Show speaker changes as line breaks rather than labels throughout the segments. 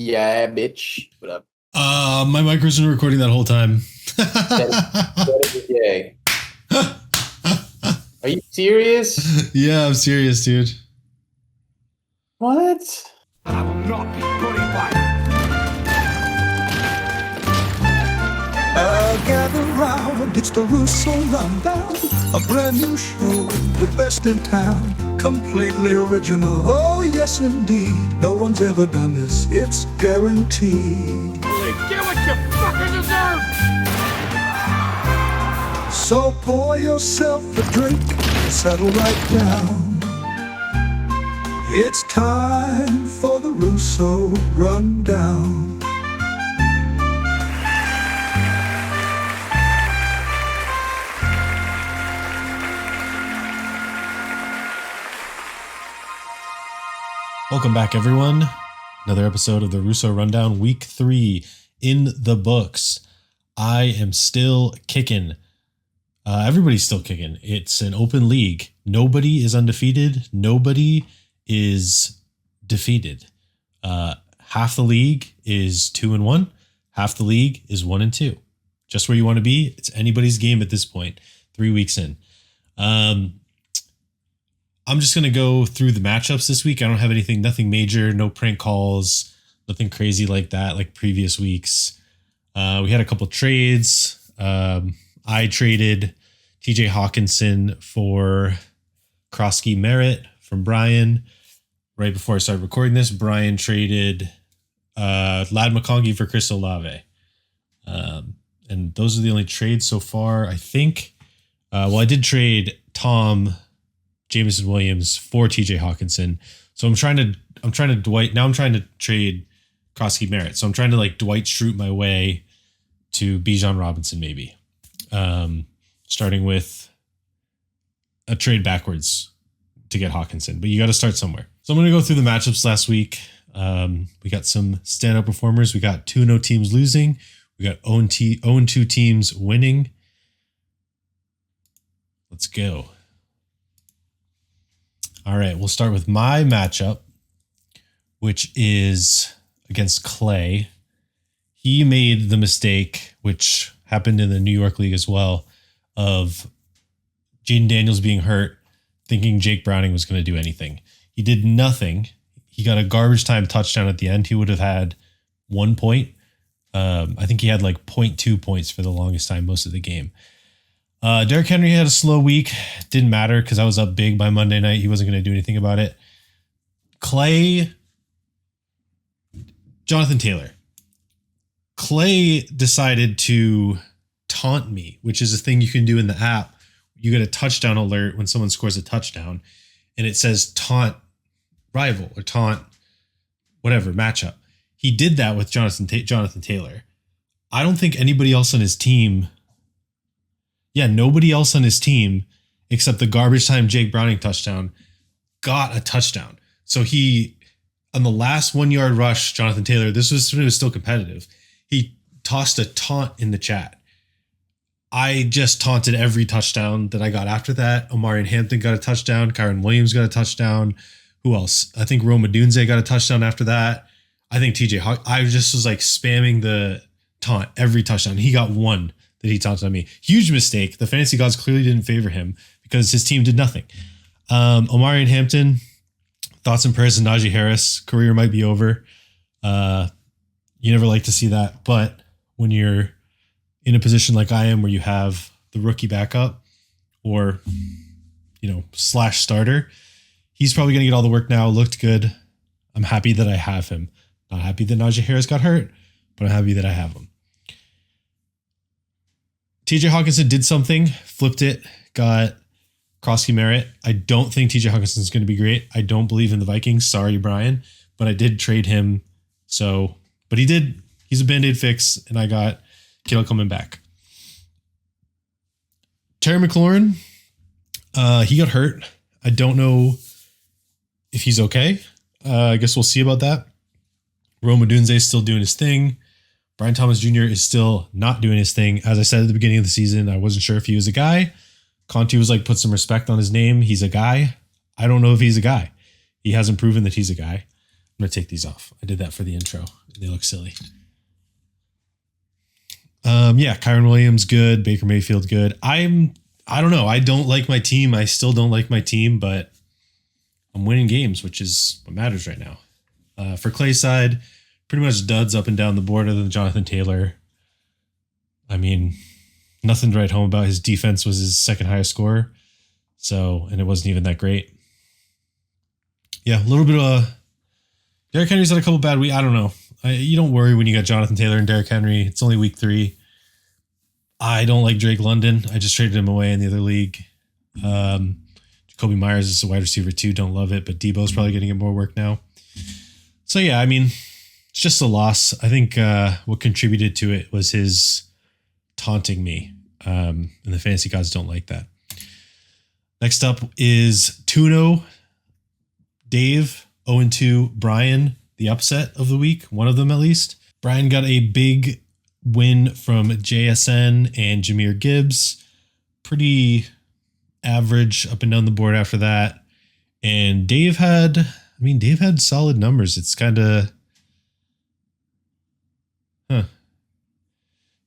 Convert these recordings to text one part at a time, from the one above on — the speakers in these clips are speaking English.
Yeah, bitch. What up?
My mic wasn't recording that whole time.
Yay. Are you serious?
Yeah, I'm serious, dude.
What?
I will not be bullied by.
Gather round, it's the Russo Rundown, a brand new show, the best in town, completely original. Oh yes, indeed, no one's ever done this. It's guaranteed.
Get what you fucking deserve.
So pour yourself a drink, settle right down. It's time for the Russo Rundown.
Welcome back, everyone. Another episode of the Russo Rundown, Week 3 in the books. I am still kicking. Everybody's still kicking. It's an open league. Nobody is undefeated. Nobody is defeated. Half the league is 2-1. Half the league is 1-2. Just where you want to be. It's anybody's game at this point. 3 weeks in. I'm just going to go through the matchups this week. I don't have nothing major, no prank calls, nothing crazy like that, like previous weeks. We had a couple trades. I traded TJ Hawkinson for Krosky Merritt from Brian. Right before I started recording this, Brian traded Lad McConkey for Chris Olave. And those are the only trades so far, I think. I did trade Tom Jameson Williams for TJ Hawkinson. So I'm trying to trade Krosky Merritt. So I'm trying to like Dwight Schrute my way to Bijan Robinson, maybe. Starting with a trade backwards to get Hawkinson, but you got to start somewhere. So I'm going to go through the matchups last week. We got some standout performers. We got 2-0 teams losing. We got 0-2 teams winning. Let's go. All right, we'll start with my matchup, which is against Clay. He made the mistake, which happened in the New York League as well, of Jaden Daniels being hurt, thinking Jake Browning was going to do anything. He did nothing. He got a garbage time touchdown at the end. He would have had 1 point. I think he had like 0.2 points for the longest time most of the game. Derrick Henry had a slow week. Didn't matter because I was up big by Monday night. He wasn't going to do anything about it. Clay, Jonathan Taylor. Clay decided to taunt me, which is a thing you can do in the app. You get a touchdown alert when someone scores a touchdown, and it says taunt rival or taunt whatever matchup. He did that with Jonathan Taylor. I don't think anybody else on his team. Yeah, nobody else on his team except the garbage time Jake Browning touchdown got a touchdown. So he, on the last 1 yard rush, Jonathan Taylor, this was when it was still competitive. He tossed a taunt in the chat. I just taunted every touchdown that I got after that. Omarion Hampton got a touchdown. Kyron Williams got a touchdown. Who else? I think Rome Odunze got a touchdown after that. I think TJ Hawk. I just was like spamming the taunt every touchdown. He got one that he taunted on me. Huge mistake. The fantasy gods clearly didn't favor him because his team did nothing. Omarion Hampton, thoughts and prayers to Najee Harris. Career might be over. You never like to see that. But when you're in a position like I am where you have the rookie backup or, slash starter, he's probably going to get all the work now. Looked good. I'm happy that I have him. Not happy that Najee Harris got hurt, but I'm happy that I have him. TJ Hawkinson did something, flipped it, got Krosky Merritt. I don't think TJ Hawkinson is going to be great. I don't believe in the Vikings. Sorry, Brian, but I did trade him. But he did. He's a Band-Aid fix, and I got Kittle coming back. Terry McLaurin, he got hurt. I don't know if he's okay. I guess we'll see about that. Rome Odunze is still doing his thing. Brian Thomas Jr. is still not doing his thing. As I said at the beginning of the season, I wasn't sure if he was a guy. Conti was like, put some respect on his name. He's a guy. I don't know if he's a guy. He hasn't proven that he's a guy. I'm going to take these off. I did that for the intro. They look silly. Yeah, Kyron Williams good, Baker Mayfield good. I don't know. I don't like my team. I still don't like my team, but I'm winning games, which is what matters right now. For Clay's side, pretty much duds up and down the board other than Jonathan Taylor. I mean, nothing to write home about. His defense was his second highest score. So, and it wasn't even that great. Yeah, a little bit of Derrick Henry's had a couple bad weeks. I don't know. You don't worry when you got Jonathan Taylor and Derrick Henry. It's only week 3. I don't like Drake London. I just traded him away in the other league. Jacoby Myers is a wide receiver too. Don't love it, but Debo's probably going to get more work now. So yeah, I mean, it's just a loss. I think what contributed to it was his taunting me. And the fantasy gods don't like that. Next up is Tuno, Dave, 0-2, Brian, the upset of the week, one of them at least. Brian got a big win from JSN and Jahmyr Gibbs. Pretty average up and down the board after that. And Dave had solid numbers. It's kind of,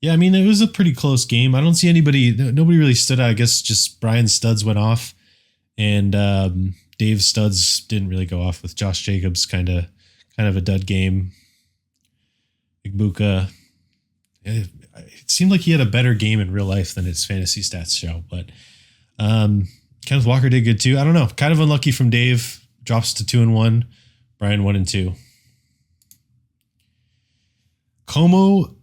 Yeah, I mean, it was a pretty close game. I don't see nobody really stood out. I guess just Brian's studs went off, and Dave's studs didn't really go off, with Josh Jacobs kind of a dud game. Igbuka, it seemed like he had a better game in real life than his fantasy stats show, but Kenneth Walker did good too. I don't know. Kind of unlucky from Dave. Drops to 2-1. Brian 1-2. Como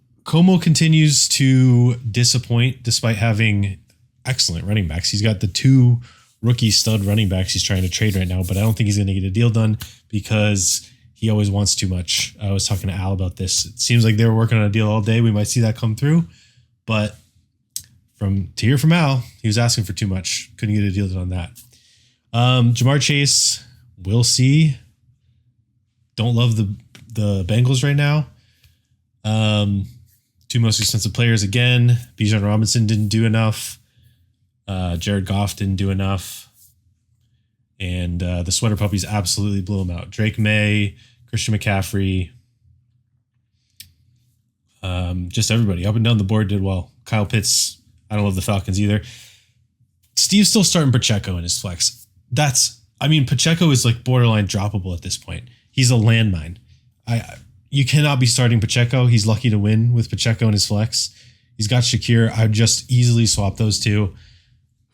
continues to disappoint despite having excellent running backs. He's got the 2 rookie stud running backs he's trying to trade right now, but I don't think he's going to get a deal done because he always wants too much. I was talking to Al about this. It seems like they were working on a deal all day. We might see that come through, but to hear from Al, he was asking for too much. Couldn't get a deal done on that. Jamar Chase, we'll see. Don't love the Bengals right now. 2 most expensive players again. Bijan Robinson didn't do enough. Jared Goff didn't do enough. And the Sweater Puppies absolutely blew him out. Drake May, Christian McCaffrey. Just everybody up and down the board did well. Kyle Pitts, I don't love the Falcons either. Steve's still starting Pacheco in his flex. Pacheco is like borderline droppable at this point. He's a landmine. You cannot be starting Pacheco. He's lucky to win with Pacheco in his flex. He's got Shakir. I'd just easily swap those 2.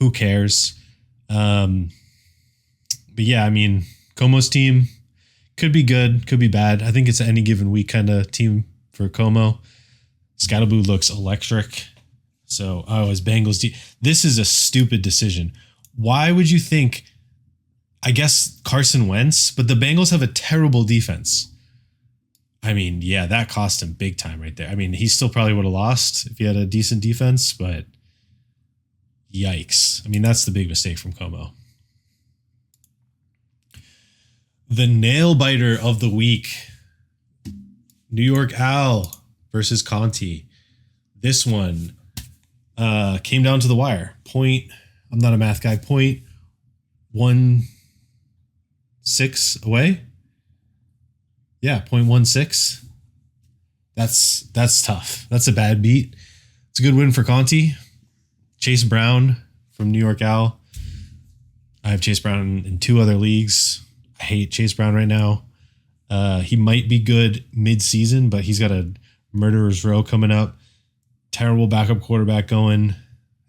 Who cares? But yeah, I mean, Como's team could be good, could be bad. I think it's an any given week kind of team for Como. Scatterboo looks electric. So, his Bengals team. This is a stupid decision. Why would you think, I guess Carson Wentz, but the Bengals have a terrible defense. I mean, yeah, that cost him big time right there. I mean, he still probably would have lost if he had a decent defense, but yikes. I mean, that's the big mistake from Como. The nail biter of the week. New York Al versus Conti. This one came down to the wire. I'm not a math guy. 0.16 away. Yeah, 0.16. That's tough. That's a bad beat. It's a good win for Conti. Chase Brown from New York Al. I have Chase Brown in 2 other leagues. I hate Chase Brown right now. He might be good mid-season, but he's got a murderer's row coming up. Terrible backup quarterback going.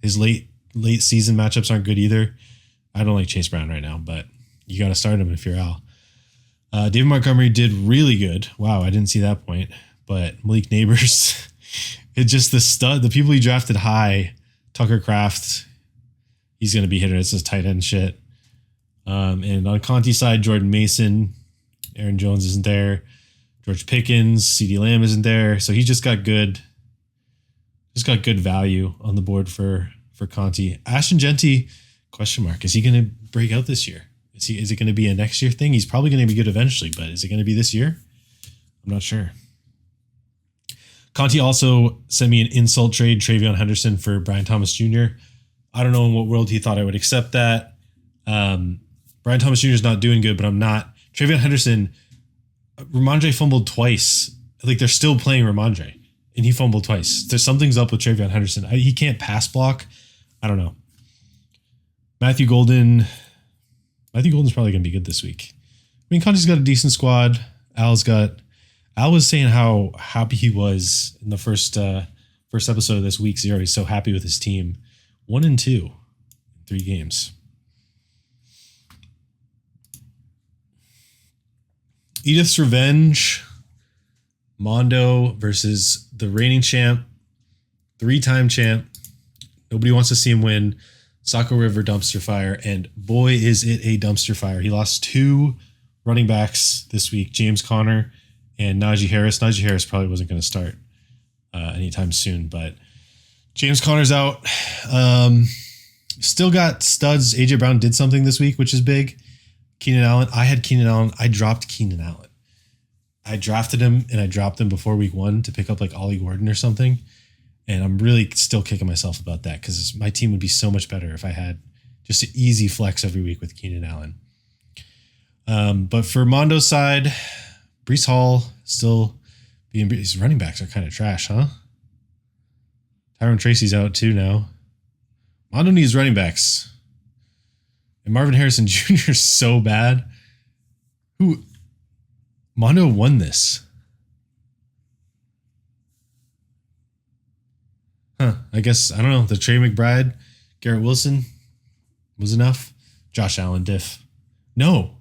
His late season matchups aren't good either. I don't like Chase Brown right now, but you got to start him if you're Al. David Montgomery did really good. Wow, I didn't see that point. But Malik Neighbors, it's just the people he drafted high. Tucker Kraft, he's going to be hitting. It's just tight end shit. And on Conti's side, Jordan Mason, Aaron Jones isn't there. George Pickens, CeeDee Lamb isn't there. So he just got good value on the board for Conti. Ashton Genty, question mark. Is he going to break out this year? Is it going to be a next year thing? He's probably going to be good eventually, but is it going to be this year? I'm not sure. Conti also sent me an insult trade, Travion Henderson for Brian Thomas Jr. I don't know in what world he thought I would accept that. Brian Thomas Jr. is not doing good, but I'm not. Travion Henderson, Ramondre fumbled twice like they're still playing Ramondre, and he fumbled twice. There's something's up with Travion Henderson. He can't pass block. I don't know. Matthew Golden's probably gonna be good this week. I mean, Conti's got a decent squad. Al was saying how happy he was in the first episode of this week. Zero. He's so happy with his team. 1-2 in 3 games. Edith's Revenge. Mondo versus the reigning champ, 3-time champ. Nobody wants to see him win. Saco River dumpster fire, and boy is it a dumpster fire. He lost 2 running backs this week, James Conner and Najee Harris. Najee Harris probably wasn't going to start anytime soon, but James Conner's out. Still got studs. AJ Brown did something this week, which is big. Keenan Allen. I had Keenan Allen. I dropped Keenan Allen. I drafted him and I dropped him before week 1 to pick up like Ollie Gordon or something. And I'm really still kicking myself about that because my team would be so much better if I had just an easy flex every week with Keenan Allen. But for Mondo's side, Breece Hall still being, his running backs are kind of trash, huh? Tyrone Tracy's out too now. Mondo needs running backs. And Marvin Harrison Jr. is so bad. Mondo won this. I guess, I don't know. The Trey McBride, Garrett Wilson was enough. Josh Allen diff. No.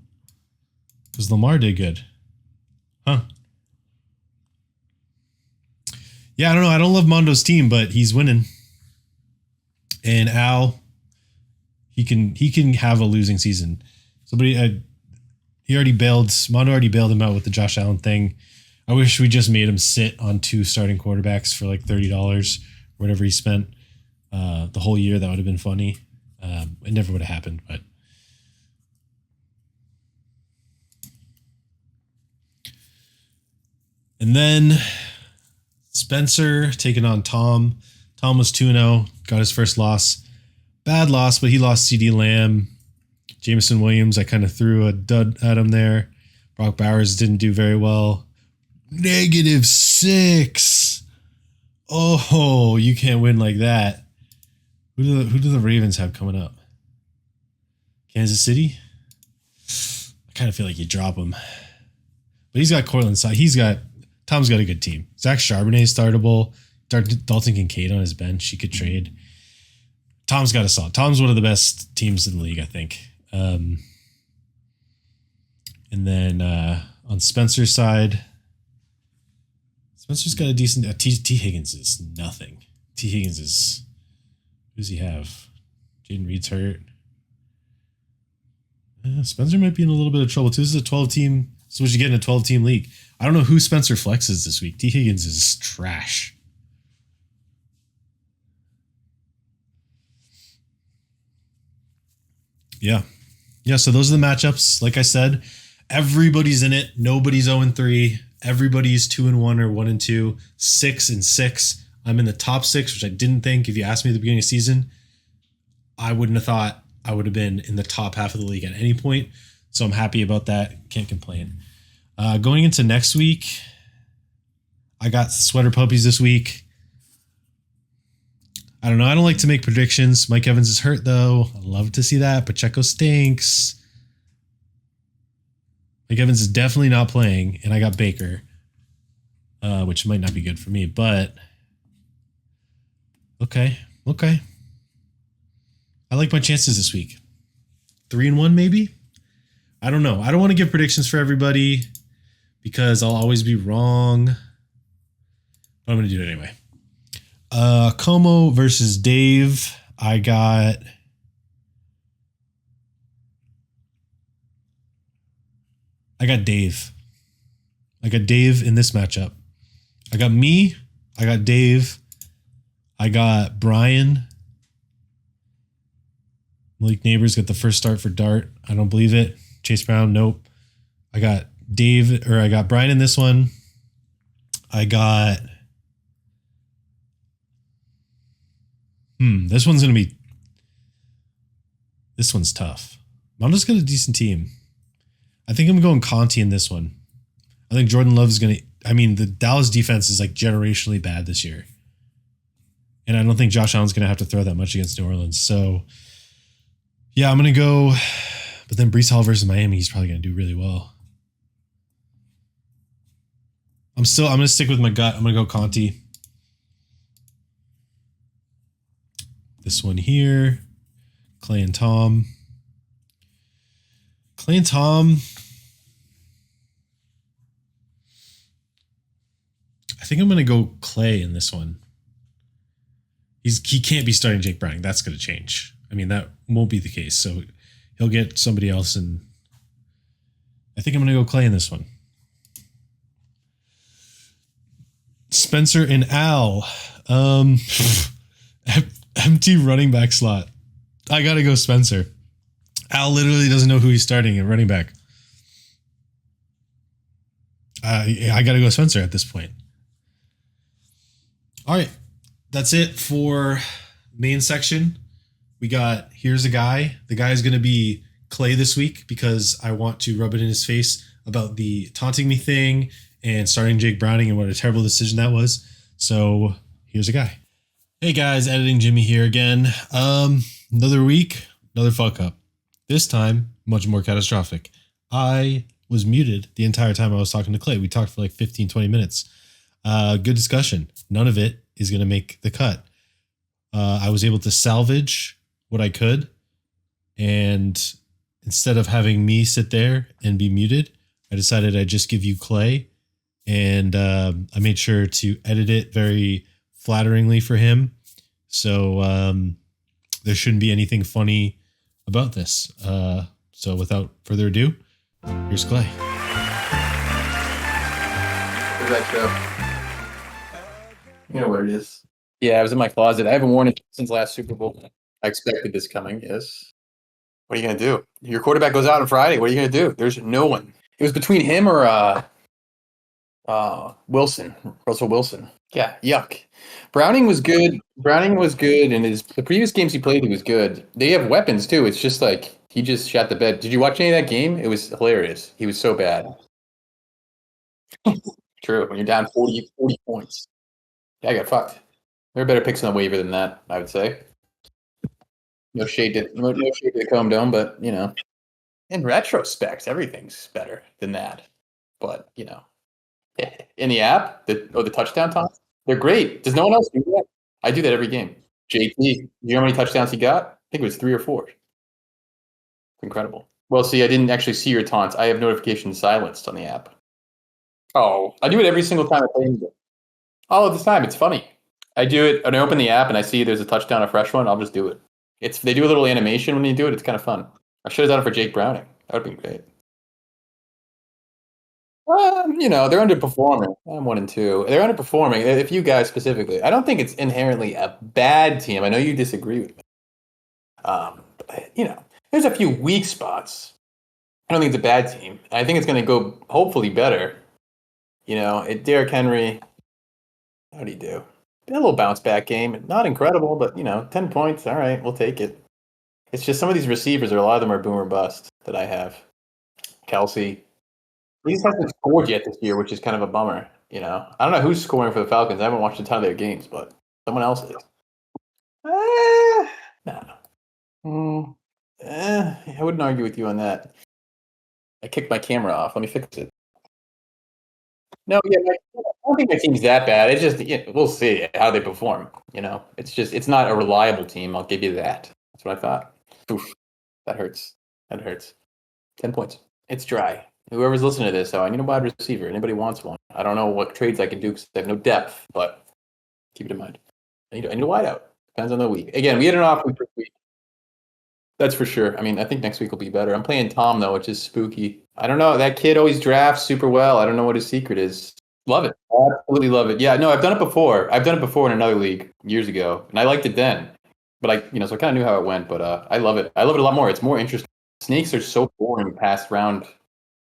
Because Lamar did good. Yeah, I don't know. I don't love Mondo's team, but he's winning. And Al, he can have a losing season. Mondo already bailed him out with the Josh Allen thing. I wish we just made him sit on 2 starting quarterbacks for like $30, whatever he spent the whole year. That would have been funny. It never would have happened, but. And then Spencer taking on Tom. Tom was 2-0, got his first loss. Bad loss, but he lost CeeDee Lamb. Jameson Williams, I kind of threw a dud at him there. Brock Bowers didn't do very well. -6. Oh, you can't win like that. Who do the Ravens have coming up? Kansas City? I kind of feel like you drop him. But he's got Cortland side. Tom's got a good team. Zach Charbonnet is startable. Dalton Kincaid on his bench. He could trade. Tom's got a solid. Tom's one of the best teams in the league, I think. And then on Spencer's side, Spencer's got a decent. T. Higgins is nothing. T. Higgins is. Who does he have? Jaden Reed's hurt. Spencer might be in a little bit of trouble too. This is a 12-team. So what you get in a 12-team league? I don't know who Spencer flexes this week. T. Higgins is trash. Yeah. So those are the matchups. Like I said, everybody's in it. Nobody's 0-3. Everybody's 2-1 or 1-2, 6-6. I'm in the top 6, which I didn't think. If you asked me at the beginning of the season, I wouldn't have thought I would have been in the top half of the league at any point. So I'm happy about that. Can't complain. Going into next week, I got sweater puppies this week. I don't know. I don't like to make predictions. Mike Evans is hurt, though. I love to see that. Pacheco stinks. Mike Evans is definitely not playing, and I got Baker, which might not be good for me, but okay. I like my chances this week. 3-1, maybe? I don't know. I don't want to give predictions for everybody because I'll always be wrong, but I'm going to do it anyway. Como versus Dave. I got Dave. I got Dave in this matchup. I got me. I got Dave. I got Brian. Malik Neighbors got the first start for Dart. I don't believe it. Chase Brown, nope. I got Brian in this one. This one's tough. Mondo's got a decent team. I think I'm going Conti in this one. I think Jordan Love is going to... I mean, the Dallas defense is like generationally bad this year. And I don't think Josh Allen's going to have to throw that much against New Orleans. So, yeah, I'm going to go. But then Breece Hall versus Miami, he's probably going to do really well. I'm going to stick with my gut. I'm going to go Conti. This one here, Clay and Tom. Clay and Tom. I think I'm going to go Clay in this one. He can't be starting Jake Browning. That's going to change. I mean, that won't be the case. So he'll get somebody else, and I think I'm going to go Clay in this one. Spencer and Al. Empty running back slot. I got to go Spencer. Al literally doesn't know who he's starting at running back. I got to go Spencer at this point. All right. That's it for main section. We got Here's a Guy. The guy is going to be Clay this week because I want to rub it in his face about the taunting me thing and starting Jake Browning and what a terrible decision that was. So here's a guy. Hey guys, Editing Jimmy here again. Another week, another fuck up. This time, much more catastrophic. I was muted the entire time I was talking to Clay. We talked for like 15, 20 minutes. Good discussion. None of it is going to make the cut. I was able to salvage what I could. And instead of having me sit there and be muted, I decided I'd just give you Clay. And I made sure to edit it very flatteringly for him. So there shouldn't be anything funny about this. So without further ado, here's Clay.
Where's that show? You know what it is. Yeah, I was in my closet. I haven't worn it since last Super Bowl. I expected this coming, yes. What are you going to do? Your quarterback goes out on Friday. What are you going to do? There's no one. It was between him or Russell Wilson. Yeah, yuck. Browning was good, and the previous games he played, he was good. They have weapons, too. It's just like, he just shot the bed. Did you watch any of that game? It was hilarious. He was so bad. True, when you're down 40 points. Yeah, I got fucked. There are better picks on the waiver than that, I would say. No shade to the Comb Dome, but, you know, in retrospect, everything's better than that. But, you know, in the app, the touchdown toss, they're great. Does no one else do that? I do that every game. JT, you know how many touchdowns he got? I think it was 3 or 4. Incredible. Well, see, I didn't actually see your taunts. I have notifications silenced on the app. Oh, I do it every single time I play the game. All of the time. It's funny. I do it, and I open the app and I see there's a touchdown, a fresh one. I'll just do it. They do a little animation when you do it. It's kind of fun. I should have done it for Jake Browning. That would be great. You know, they're underperforming. I'm 1-2. They're underperforming. If you guys specifically, I don't think it's inherently a bad team. I know you disagree with me. But, you know, there's a few weak spots. I don't think it's a bad team. I think it's going to go hopefully better. You know, Derrick Henry. How do you do? A little bounce back game. Not incredible, but, you know, 10 points. All right, we'll take it. It's just some of these receivers, a lot of them are boom or bust that I have. Kelsey. He just hasn't scored yet this year, which is kind of a bummer. You know, I don't know who's scoring for the Falcons. I haven't watched a ton of their games, but someone else is. No. I wouldn't argue with you on that. I kicked my camera off. Let me fix it. No, yeah, I don't think my team's that bad. It's just, we'll see how they perform. You know, it's not a reliable team. I'll give you that. That's what I thought. Oof, that hurts. 10 points. It's dry. Whoever's listening to this, I need a wide receiver. Anybody wants one? I don't know what trades I can do because I have no depth, but keep it in mind. I need a wideout. Depends on the week. Again, we had an off week this week. That's for sure. I mean, I think next week will be better. I'm playing Tom, though, which is spooky. I don't know. That kid always drafts super well. I don't know what his secret is. Love it. Absolutely love it. Yeah, no, I've done it before. I've done it before in another league years ago, and I liked it then. But so I kind of knew how it went, but I love it. I love it a lot more. It's more interesting. Snakes are so boring past round,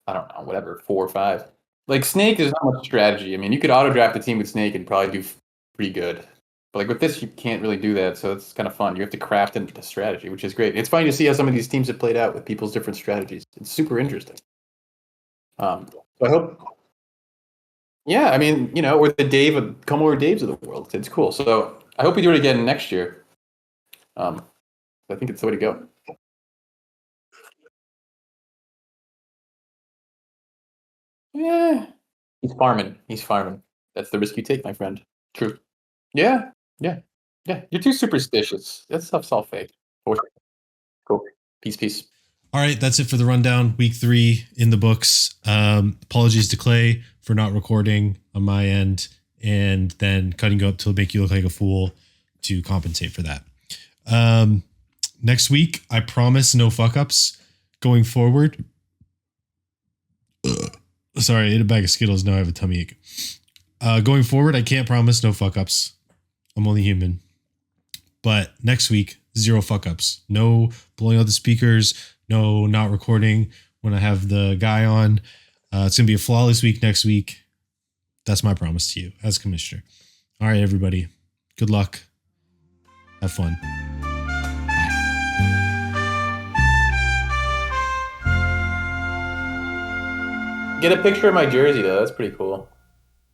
I don't know, whatever, 4 or 5. Like, Snake is not much strategy. I mean, you could auto-draft a team with Snake and probably do pretty good. But like with this, you can't really do that, so it's kind of fun. You have to craft a strategy, which is great. It's funny to see how some of these teams have played out with people's different strategies. It's super interesting. So I hope Yeah, I mean, we're the come over Daves of the world. It's cool. So I hope we do it again next year. I think it's the way to go. Yeah, he's farming. He's farming. That's the risk you take, my friend. True. Yeah, yeah, yeah. You're too superstitious. That stuff's all fake. Cool. Peace, peace.
All right, that's it for the rundown. Week 3 in the books. Apologies to Clay for not recording on my end and then cutting you up to make you look like a fool to compensate for that. Next week, I promise no fuck ups going forward. Sorry, I ate a bag of Skittles. Now I have a tummy ache. Going forward, I can't promise no fuck ups. I'm only human. But next week, 0 fuck ups. No blowing out the speakers. No not recording when I have the guy on. It's going to be a flawless week next week. That's my promise to you as commissioner. All right, everybody. Good luck. Have fun.
Get a picture of my jersey, though. That's pretty cool.